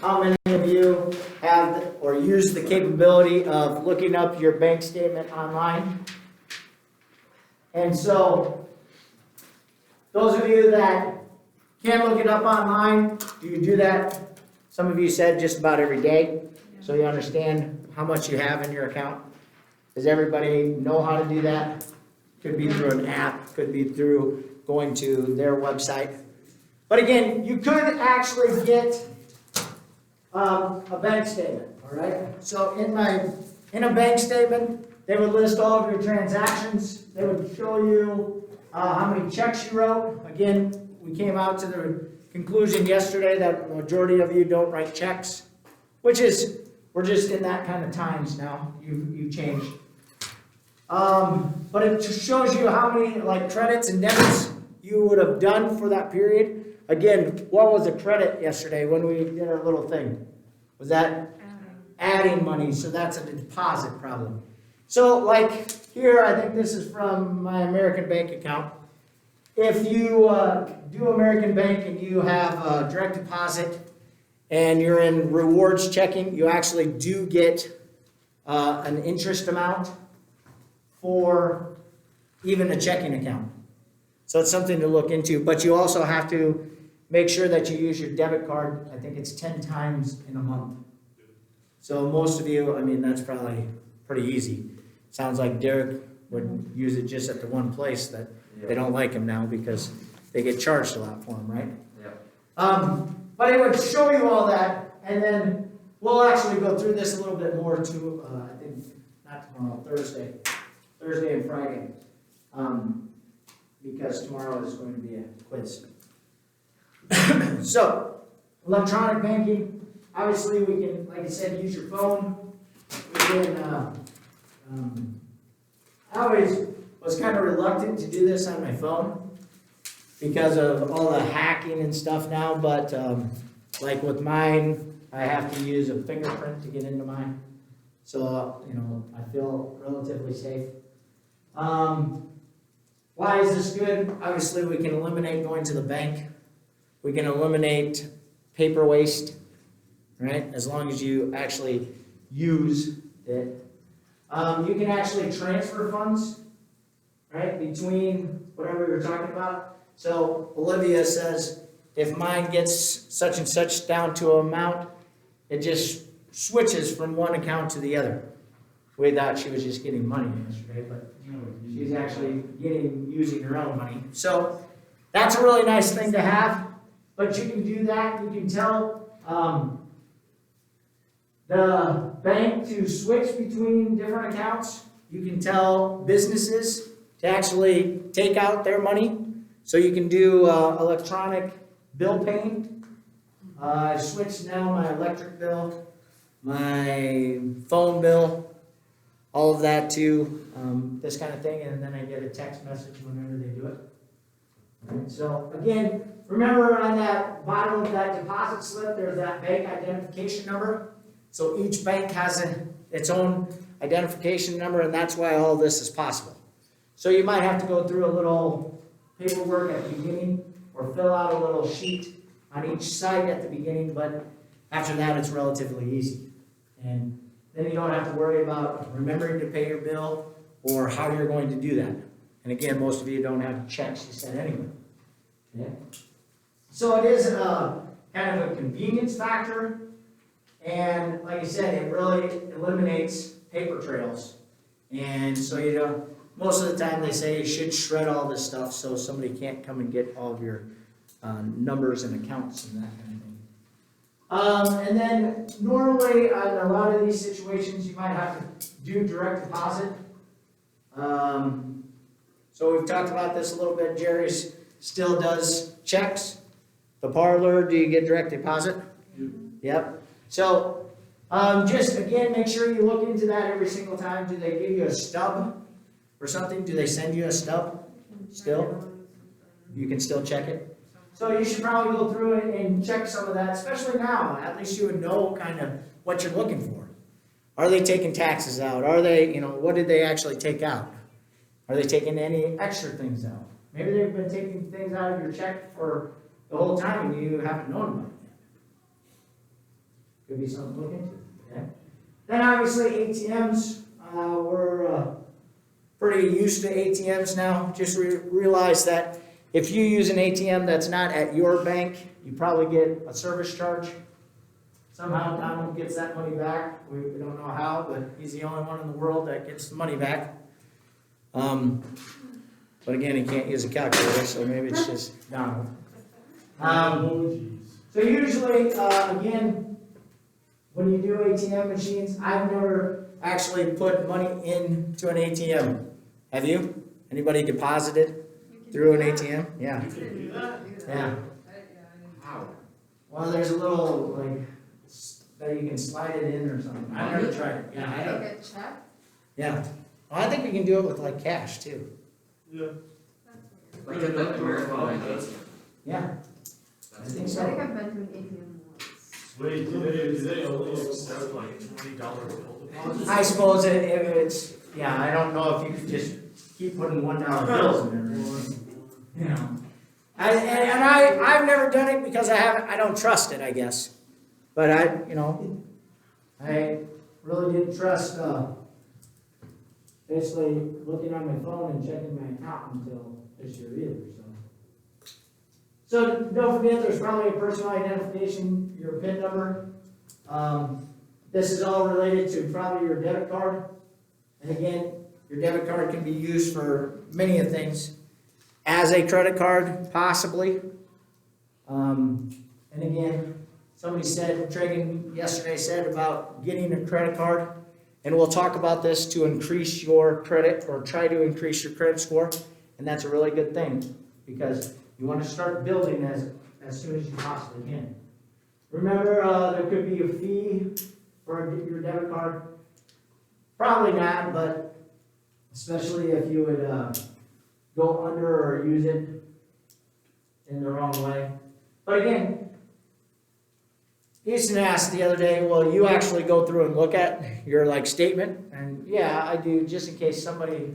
how many of you have or use the capability of looking up your bank statement online? And so, those of you that can look it up online, do you do that? Some of you said just about every day, so you understand how much you have in your account. Does everybody know how to do that? Could be through an app, could be through going to their website. But again, you could actually get a bank statement, all right? So in a bank statement, they would list all of your transactions. They would show you how many checks you wrote. Again, we came out to the conclusion yesterday that the majority of you don't write checks, which is, we're just in that kind of times now. You've changed. But it just shows you how many like credits and debits you would have done for that period. Again, what was a credit yesterday when we did our little thing? Was that adding money? So that's a deposit problem. So like here, I think this is from my American Bank account. If you do American Bank and you have a direct deposit and you're in rewards checking, you actually do get an interest amount for even a checking account. So it's something to look into, but you also have to make sure that you use your debit card. I think it's 10 times in a month. So most of you, I mean, that's probably pretty easy. Sounds like Derek would use it just at the one place that they don't like him now because they get charged a lot for him, right? Yeah. But it would show you all that, and then we'll actually go through this a little bit more too, I think, not tomorrow, Thursday and Friday, because tomorrow is going to be a quiz. So, electronic banking, obviously we can, like I said, use your phone. We can, I always was kind of reluctant to do this on my phone because of all the hacking and stuff now, but like with mine, I have to use a fingerprint to get into mine. So, I feel relatively safe. Why is this good? Obviously, we can eliminate going to the bank. We can eliminate paper waste, right? As long as you actually use it. You can actually transfer funds, right, between whatever you're talking about. So Olivia says, if mine gets such and such down to an amount, it just switches from one account to the other. We thought she was just getting money yesterday, but she's actually using her own money. So that's a really nice thing to have, but you can do that. You can tell the bank to switch between different accounts. You can tell businesses to actually take out their money. So you can do electronic bill paying. I switched now my electric bill, my phone bill, all of that to this kind of thing, and then I get a text message whenever they do it. Right, so again, remember on that bottom of that deposit slip, there's that bank identification number. So each bank has its own identification number, and that's why all this is possible. So you might have to go through a little paperwork at the beginning, or fill out a little sheet on each side at the beginning, but after that it's relatively easy. And then you don't have to worry about remembering to pay your bill or how you're going to do that. And again, most of you don't have checks you send anyway. Okay? So it is kind of a convenience factor. And like I said, it really eliminates paper trails. And so most of the time they say you should shred all this stuff so somebody can't come and get all of your numbers and accounts and that kind of thing. And then normally on a lot of these situations you might have to do direct deposit. So we've talked about this a little bit. Jerry still does checks. The parlor, do you get direct deposit? Yep. So just again, make sure you look into that every single time. Do they give you a stub or something? Do they send you a stub still? You can still check it. So you should probably go through it and check some of that, especially now. At least you would know kind of what you're looking for. Are they taking taxes out? Are they, what did they actually take out? Are they taking any extra things out? Maybe they've been taking things out of your check for the whole time and you haven't known about it could be something to look into, okay? Then obviously ATMs, we're pretty used to ATMs now. Just realize that if you use an ATM that's not at your bank, you probably get a service charge. Somehow Donald gets that money back. We don't know how, but he's the only one in the world that gets the money back. But again, he can't use a calculator, so maybe it's just Donald. So usually, again, when you do ATM machines, I've never actually put money into an ATM. Have you? Anybody deposited through an ATM? Yeah. You can do that? Yeah. How? Well, there's a little, like, that you can slide it in or something. I've never tried it. Yeah, I don't. Like a check? Yeah. Well, I think we can do it with like cash too. Yeah. That's weird. Like a American Bank does. Yeah. I think I think so. I've been to an ATM once. Wait, do they only accept like $20 bill deposits? I suppose if it's, yeah, I don't know if you could just keep putting $1 bills in there. You know. I've never done it because I don't trust it, I guess. But I really didn't trust, basically looking on my phone and checking my account until this year either, so. So don't forget, there's probably a personal identification, your PIN number. This is all related to probably your debit card. And again, your debit card can be used for many of things. As a credit card, possibly. And again, somebody said, Tragan yesterday said about getting a credit card. And we'll talk about this to increase your credit or try to increase your credit score. And that's a really good thing because you want to start building as soon as you possibly can. Remember, there could be a fee for your debit card. Probably not, but especially if you would go under or use it in the wrong way. But again, Houston asked the other day, well, you actually go through and look at your statement? And yeah, I do, just in case somebody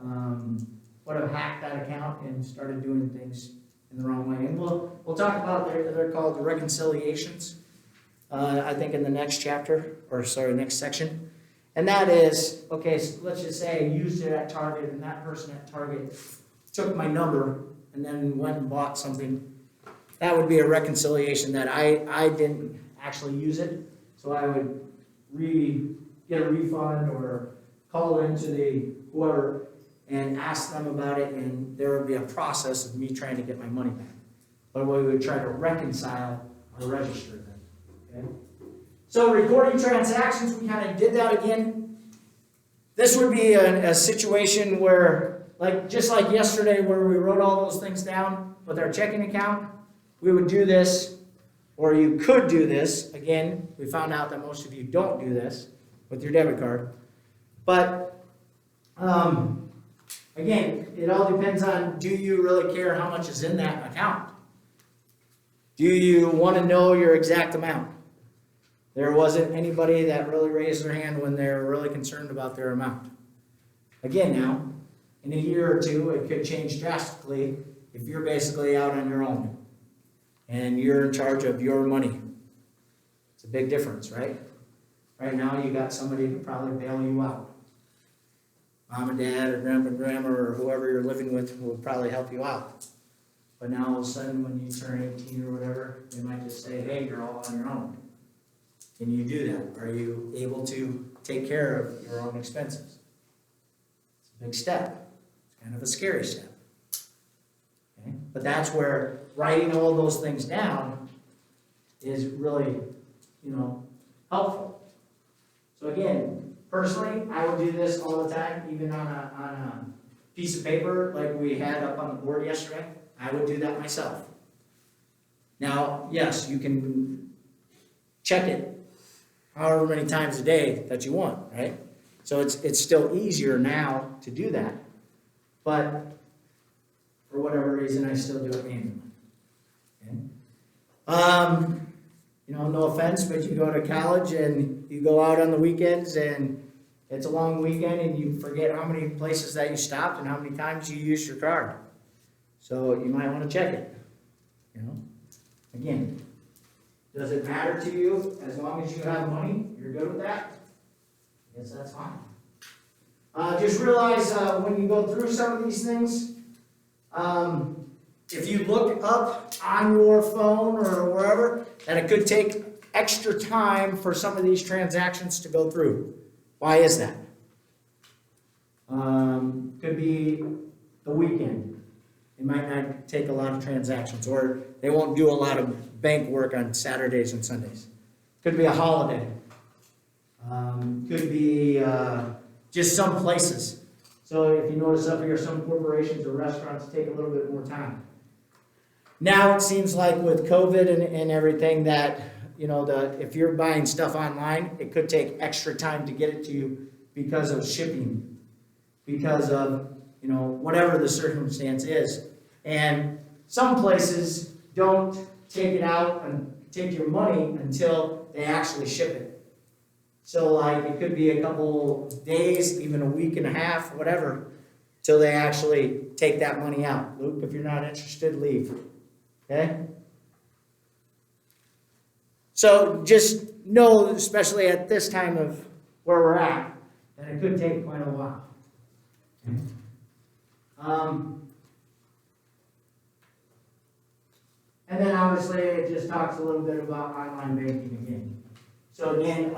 would have hacked that account and started doing things in the wrong way. And we'll talk about, they're called reconciliations, I think in the next chapter, or sorry, next section. And that is, okay, so let's just say I used it at Target and that person at Target took my number and then went and bought something. That would be a reconciliation that I didn't actually use it. So I would get a refund or call into the whoever and ask them about it, and there would be a process of me trying to get my money back. But we would try to reconcile or register them. Okay? So recording transactions, we kind of did that again. This would be a situation where, just like yesterday where we wrote all those things down with our checking account, we would do this, or you could do this. Again, we found out that most of you don't do this with your debit card. But, again, it all depends on, do you really care how much is in that account? Do you want to know your exact amount? There wasn't anybody that really raised their hand when they were really concerned about their amount. Again now, in a year or two, it could change drastically if you're basically out on your own and you're in charge of your money. It's a big difference, right? Right now, you got somebody who probably bail you out. Mom and dad or grandma or whoever you're living with will probably help you out. But now all of a sudden, when you turn 18 or whatever, they might just say, hey, you're all on your own. Can you do that? Are you able to take care of your own expenses? It's a big step. It's kind of a scary step. Okay? But that's where writing all those things down is really, helpful. So again, personally, I would do this all the time, even on a piece of paper like we had up on the board yesterday. I would do that myself. Now, yes, you can check it however many times a day that you want, right? So it's still easier now to do that. But for whatever reason, I still do it manually. Okay? No offense, but you go to college and you go out on the weekends and it's a long weekend and you forget how many places that you stopped and how many times you used your card. So you might want to check it. Again, Does it matter to you? As long as you have money, you're good with that? Yes, that's fine. Just realize, when you go through some of these things, if you look up on your phone or wherever, that it could take extra time for some of these transactions to go through. Why is that? Could be the weekend. It might not take a lot of transactions, or they won't do a lot of bank work on Saturdays and Sundays. Could be a holiday. Could be just some places. So if you notice up here, some corporations or restaurants take a little bit more time. Now it seems like with COVID and everything that, you know, if you're buying stuff online, it could take extra time to get it to you because of shipping, because of, you know, whatever the circumstance is. And some places don't take it out and take your money until they actually ship it. So like it could be a couple days, even a week and a half, whatever, till they actually take that money out. Luke, if you're not interested, leave. Okay? So just know, especially at this time of where we're at, that it could take quite a while. Okay? And then obviously it just talks a little bit about online banking again. So again,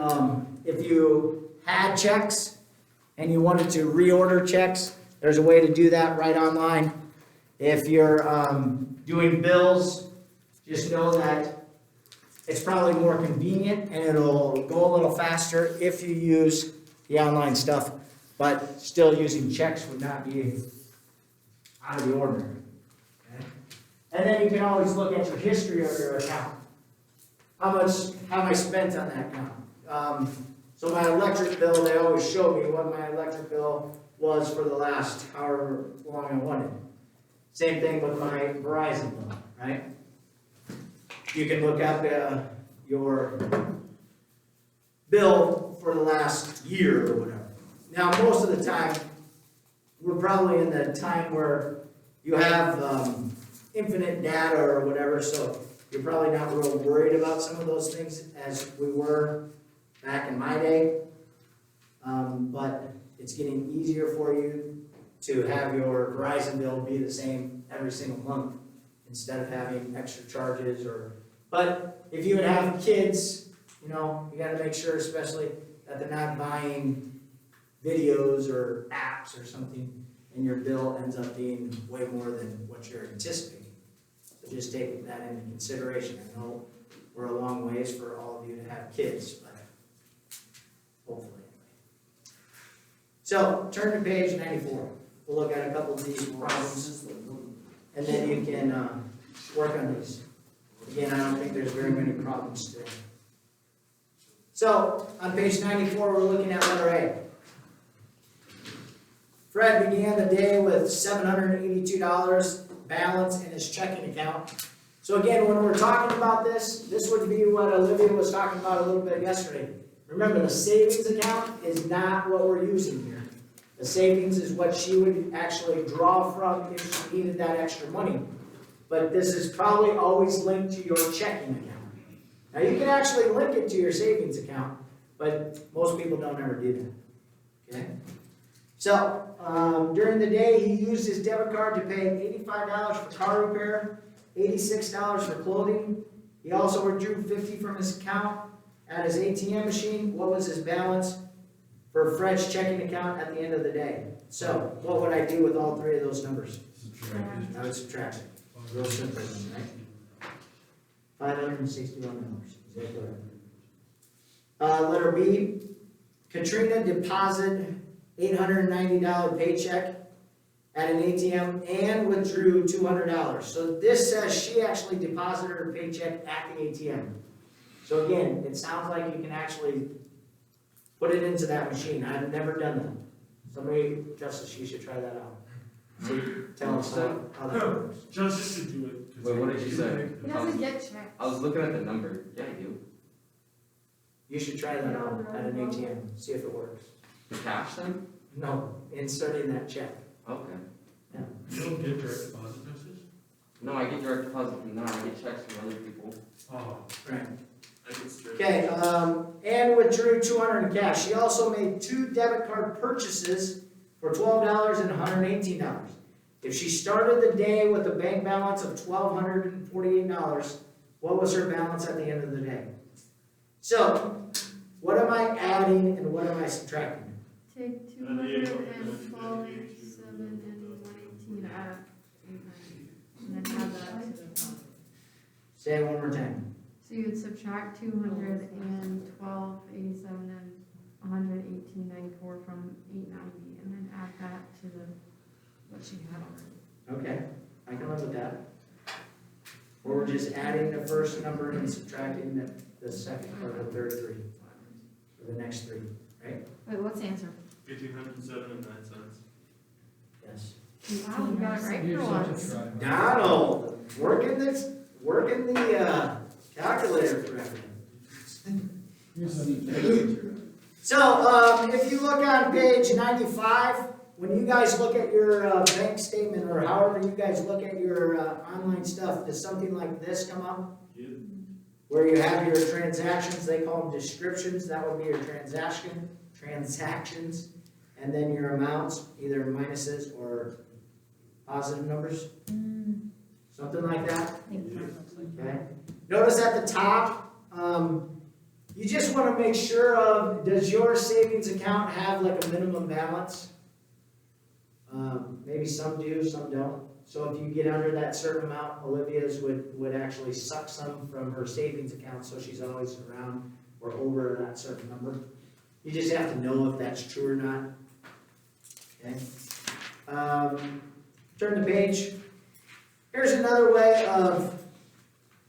if you had checks and you wanted to reorder checks, there's a way to do that right online. If you're doing bills, just know that it's probably more convenient and it'll go a little faster if you use the online stuff, but still using checks would not be out of the ordinary. Okay? And then you can always look at your history of your account. How much have I spent on that account? So my electric bill, they always show me what my electric bill was for the last however long I wanted. Same thing with my Verizon bill, right? You can look up your bill for the last year or whatever. Now, most of the time, we're probably in the time where you have infinite data or whatever, so you're probably not real worried about some of those things as we were back in my day. But it's getting easier for you to have your Verizon bill be the same every single month instead of having extra charges but if you would have kids, you know, you gotta make sure especially that they're not buying videos or apps or something and your bill ends up being way more than what you're anticipating. So just take that into consideration. I know we're a long ways for all of you to have kids, but hopefully. So turn to page 94. We'll look at a couple of these problems, and then you can work on these. Again, I don't think there's very many problems today. So on page 94, we're looking at letter A. Fred began the day with $782 balance in his checking account. So again, when we're talking about this would be what Olivia was talking about a little bit yesterday. Remember, the savings account is not what we're using here. The savings is what she would actually draw from if she needed that extra money. But this is probably always linked to your checking account. Now, you can actually link it to your savings account, but most people don't ever do that. Okay? So, during the day, he used his debit card to pay $85 for car repair, $86 for clothing. He also withdrew $50 from his account at his ATM machine. What was his balance for Fred's checking account at the end of the day? So, what would I do with all three of those numbers? I would subtract it. Real simple, right? $561. Exactly right. Letter B, Katrina deposited $890 paycheck at an ATM and withdrew $200. So this says she actually deposited her paycheck at the ATM. So again, it sounds like you can actually put it into that machine. I've never done that. Somebody, Justice, you should try that out. See, tell us how that works. Justice should do it. Wait, what did you say? He doesn't get checks. I was looking at the number. Yeah, I do. You should try that out at an ATM, see if it works. The cash then? No, inserting that check. Okay. You don't get direct deposit, Justice? No, I get direct deposit from that, I get checks from other people. Oh, Right. I get straight. Okay, Ann withdrew $200 in cash. She also made 2 debit card purchases for $12 and $118. If she started the day with a bank balance of $1,248, what was her balance at the end of the day? So, what am I adding and what am I subtracting? Take 212, 87, and 118, add up 890, and then add that to the top. Say it one more time. So you would subtract 212, 87, and 118, 94 from 890, and then add that to the, what she had already. Okay, I can live with that. Or we're just adding the first number and subtracting the second, or the third 3, or the next 3, right? Wait, what's the answer? 1,807.09. Yes. Wow, you got it right for once. Donald, working the calculator for everything. So, if you look on page 95, when you guys look at your bank statement, or however you guys look at your online stuff, does something like this come up? Yep. Where you have your transactions, they call them descriptions, that would be your transactions, and then your amounts, either minuses or positive numbers, something like that. Okay. Notice at the top, you just want to make sure of, does your savings account have like a minimum balance? Maybe some do, some don't. So if you get under that certain amount, Olivia's would actually suck some from her savings account, so she's always around or over that certain number. You just have to know if that's true or not. Okay. Turn the page. Here's another way of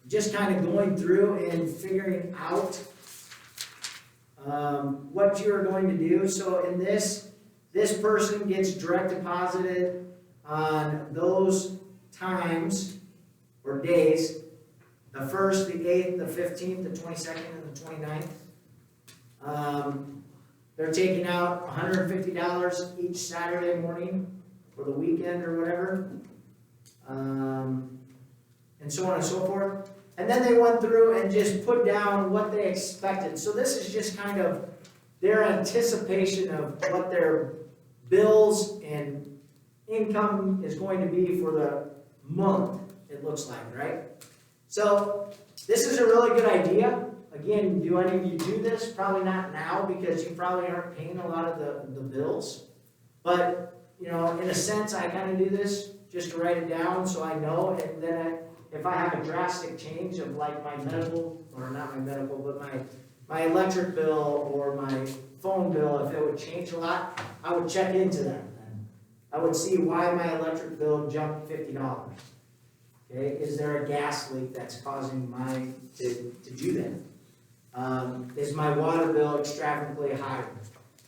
just kind of going through and figuring out what you're going to do. So in this person gets direct deposited on those times or days, the 1st, the 8th, the 15th, the 22nd, and the 29th. They're taking out $150 each Saturday morning for the weekend or whatever, and so on and so forth. And then they went through and just put down what they expected. So this is just kind of their anticipation of what their bills and income is going to be for the month, it looks like, right? So this is a really good idea. Again, do any of you do this? Probably not now, because you probably aren't paying a lot of the bills. But, you know, in a sense, I kind of do this just to write it down so I know, and then if I have a drastic change of like my medical, or not my medical, but my electric bill or my phone bill, if it would change a lot, I would check into that then. I would see why my electric bill jumped $50. Okay, is there a gas leak that's causing mine to do that? Is my water bill extravagantly higher?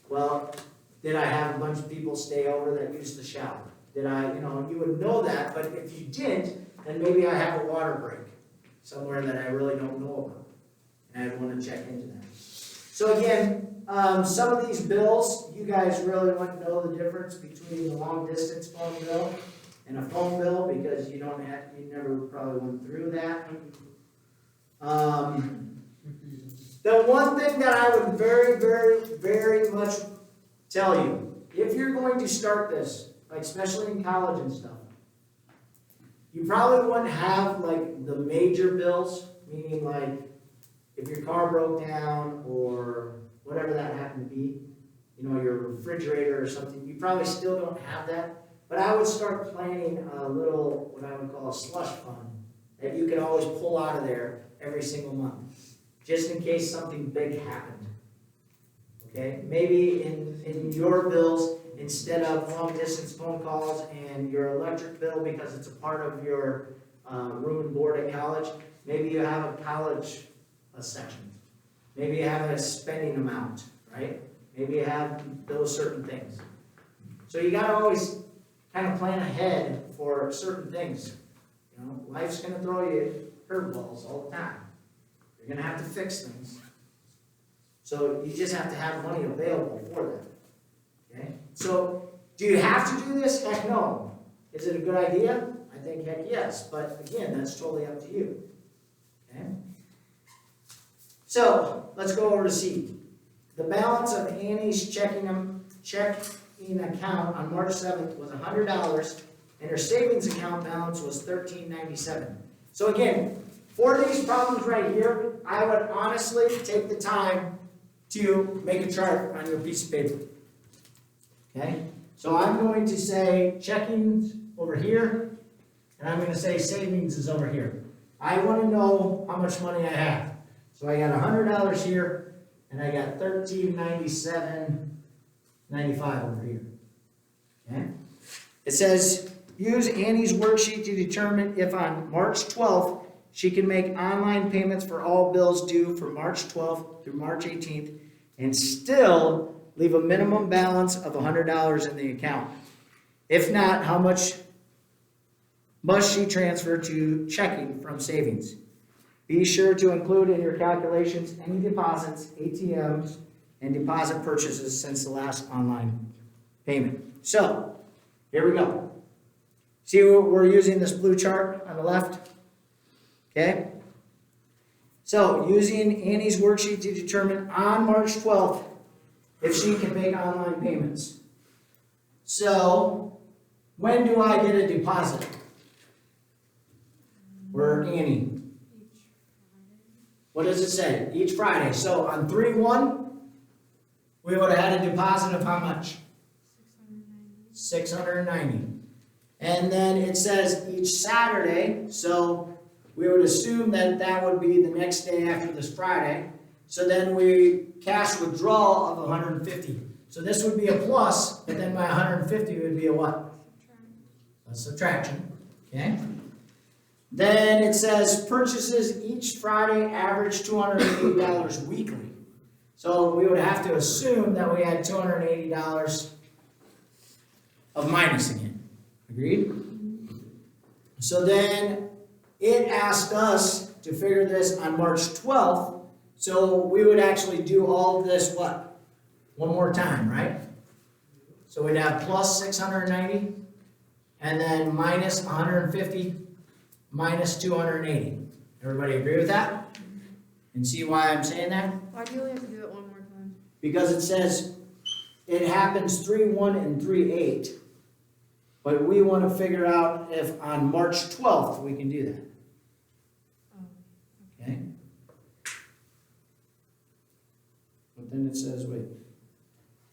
Well, did I have a bunch of people stay over that used the shower? Did I, you would know that, but if you didn't, then maybe I have a water break somewhere that I really don't know about, and I'd want to check into that. So again, some of these bills, you guys really want to know the difference between the long distance phone bill and a phone bill, because you never probably went through that. The one thing that I would very, very, very much tell you, if you're going to start this, like especially in college and stuff, you probably wouldn't have like the major bills, meaning like if your car broke down or whatever that happened to be, your refrigerator or something, you probably still don't have that. But I would start planning a little, what I would call a slush fund, that you could always pull out of there every single month, just in case something big happened. Okay, maybe in your bills, instead of long distance phone calls and your electric bill, because it's a part of your room and board at college, maybe you have a college section. Maybe you have a spending amount, right? Maybe you have those certain things. So you got to always kind of plan ahead for certain things. Life's going to throw you curveballs all the time. You're going to have to fix things. So you just have to have money available for that. Okay? So do you have to do this? Heck no. Is it a good idea? I think heck yes, but again, that's totally up to you. Okay? So, let's go over to C. The balance of Annie's checking account on March 7th was $100, and her savings account balance was $13.97. So again, for these problems right here, I would honestly take the time to make a chart on your piece of paper. Okay? So I'm going to say checkings over here, and I'm going to say savings is over here. I want to know how much money I have. So I got $100 here, and I got $13.97.95 over here. Okay? It says, use Annie's worksheet to determine if on March 12th, she can make online payments for all bills due for March 12th through March 18th, and still leave a minimum balance of $100 in the account. If not, how much must she transfer to checking from savings? Be sure to include in your calculations any deposits, ATMs, and deposit purchases since the last online payment. So, here we go. See, we're using this blue chart on the left? Okay? So, using Annie's worksheet to determine on March 12th if she can make online payments. So, when do I get a deposit? Where Annie? What does it say? Each Friday. So on 3/1, we would have had a deposit of how much? $690. And then it says each Saturday, so we would assume that that would be the next day after this Friday. So then we cash withdrawal of $150. So this would be a plus, but then my $150 would be a what? A subtraction. Okay? Then it says purchases each Friday average $280 weekly. So we would have to assume that we had $280 of minusing it. Agreed? So then it asked us to figure this on March 12th. So we would actually do all of this what? One more time, right? So we'd have plus 690 and then minus 150 minus 280. Everybody agree with that? And see why I'm saying that? Why do you only have to do it one more time? Because it says it happens 3/1 and 3/8. But we want to figure out if on March 12th we can do that. Okay? But then it says, wait,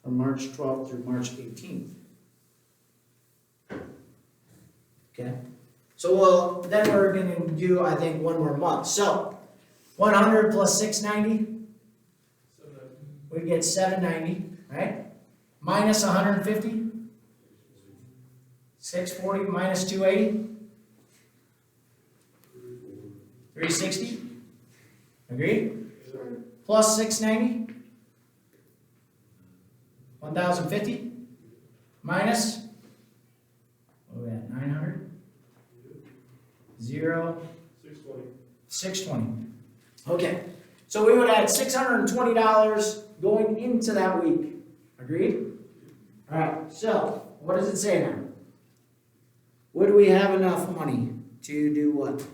from March 12th through March 18th. Okay? So then we're going to do, I think, one more month. So 100 plus 690, we get 790, right? Minus 150, 640 minus 280, 360. Agreed? Plus 690, 1050, minus, what are we at, 900? 0, 620. Okay, so we would add $620 going into that week. Agreed? All right, so what does it say now? Would we have enough money to do what?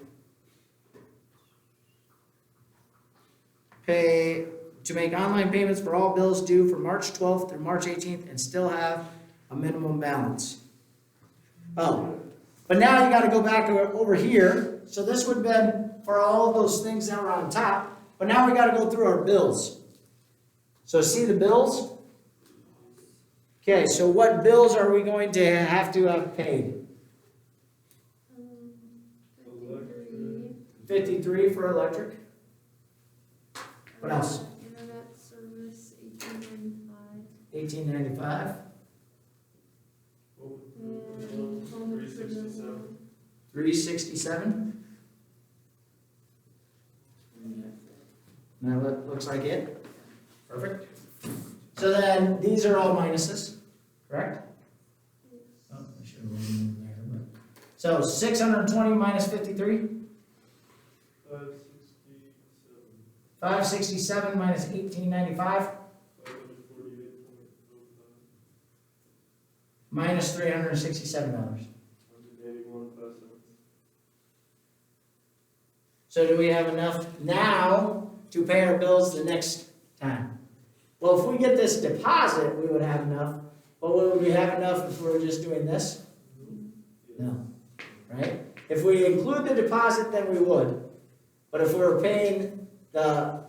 Pay, to make online payments for all bills due for March 12th through March 18th and still have a minimum balance. Oh, but now you got to go back over here. So this would have been for all of those things that were on top. But now we got to go through our bills. So see the bills? Okay, so what bills are we going to have paid? 53 for electric. What else? Internet service, $18.95. $18.95. And home improvement. $367. Now that looks like it. Perfect. So then these are all minuses, correct? Oh, I should have written it there, but. So 620 minus 53? 567 minus 1895? Minus $367. So do we have enough now to pay our bills the next time? Well, if we get this deposit, we would have enough, but would we have enough if we were just doing this? No, right? If we include the deposit, then we would. But if we were paying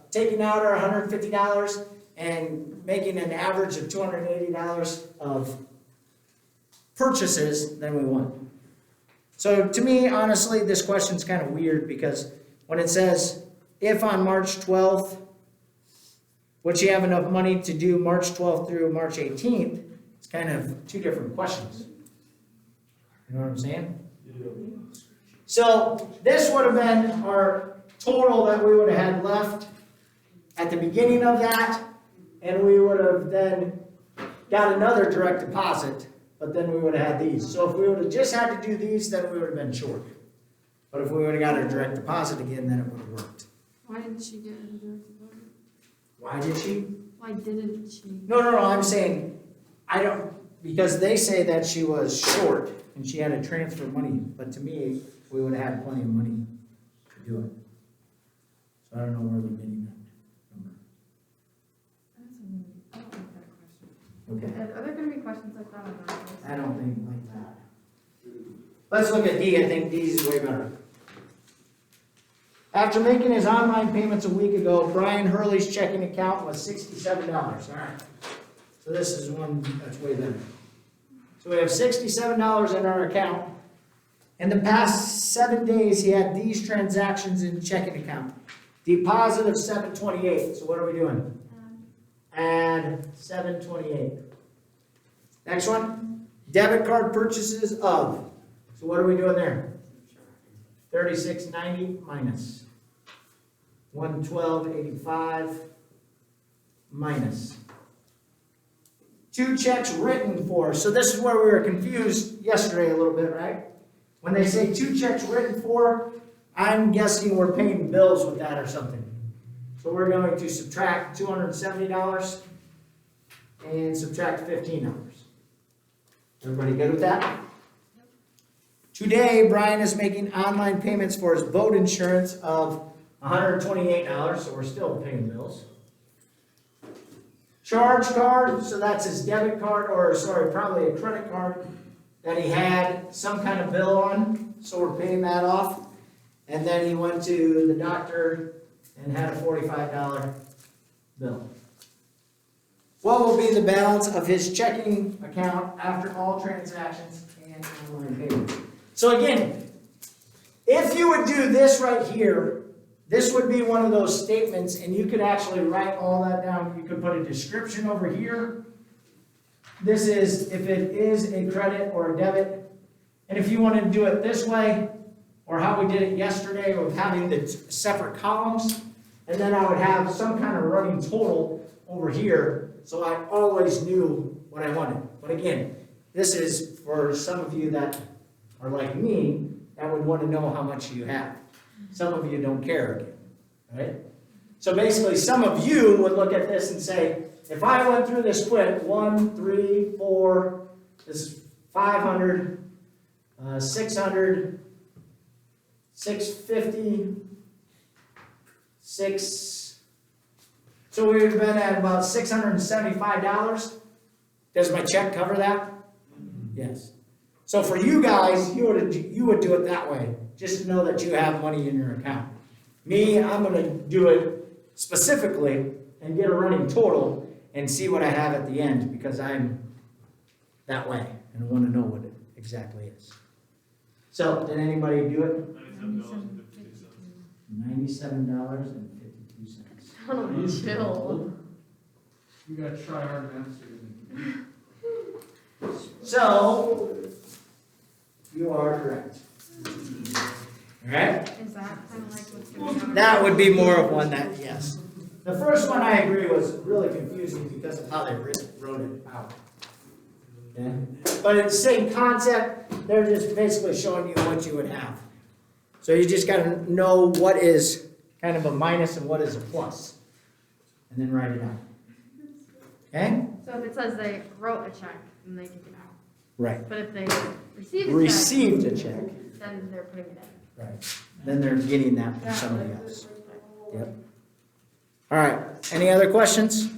taking out our $150 and making an average of $280 of purchases, then we wouldn't. So to me, honestly, this question's kind of weird because when it says, if on March 12th, would she have enough money to do March 12th through March 18th? It's kind of two different questions. You know what I'm saying? So this would have been our total that we would have had left at the beginning of that, and we would have then got another direct deposit, but then we would have had these. So if we would have just had to do these, then we would have been short. But if we would have got a direct deposit again, then it would have worked. Why didn't she get a direct deposit? Why did she? Why didn't she? No, I'm saying, because they say that she was short and she had to transfer money, but to me, we would have had plenty of money to do it. So I don't know where they're getting that number. That's a really, I don't like that question. Okay, Are there gonna be questions like that on that list? I don't think like that. Let's look at D, I think D is way better. After making his online payments a week ago, Brian Hurley's checking account was $67, all right. So this is one that's way better. So we have $67 in our account. In the past 7 days, he had these transactions in checking account. Deposit of $728, so what are we doing? Add $728. Next one, debit card purchases of, so what are we doing there? $36.90 minus $112.85 minus 2 checks written for. So this is where we were confused yesterday a little bit, right? When they say 2 checks written for, I'm guessing we're paying bills with that or something. So we're going to subtract $270 and subtract $15. Everybody good with that? Today, Brian is making online payments for his boat insurance of $128, so we're still paying bills. Charge card, so that's his debit card, or sorry, probably a credit card that he had some kind of bill on, so we're paying that off. And then he went to the doctor and had a $45 bill. What will be the balance of his checking account after all transactions and online payments? So again, if you would do this right here, this would be one of those statements, and you could actually write all that down. You could put a description over here. This is if it is a credit or a debit. And if you wanted to do it this way, or how we did it yesterday with having the separate columns, and then I would have some kind of running total over here, so I always knew what I wanted. But again, this is for some of you that are like me, that would want to know how much you have. Some of you don't care again, right? So basically, some of you would look at this and say, if I went through this quick, 1, 3, 4, this is 500, 600, 650, 6. So we've been at about $675. Does my check cover that? Yes. So for you guys, you would do it that way, just to know that you have money in your account. Me, I'm going to do it specifically and get a running total and see what I have at the end, because I'm that way and I want to know what it exactly is. So, did anybody do it? $97.52. Oh, chill. You gotta try hard math. So, you are correct. Alright? Is that kind of like what's going on? That would be more of one that, yes. The first one, I agree, was really confusing because of how they wrote it out. Okay? But it's the same concept, they're just basically showing you what you would have. So you just gotta know what is kind of a minus and what is a plus. And then write it out. Okay? So if it says they wrote a check, then they take it out. Right. But if they received a check, Received a check. then they're putting it in. Right. then they're getting that from somebody else. Yep. All right, any other questions?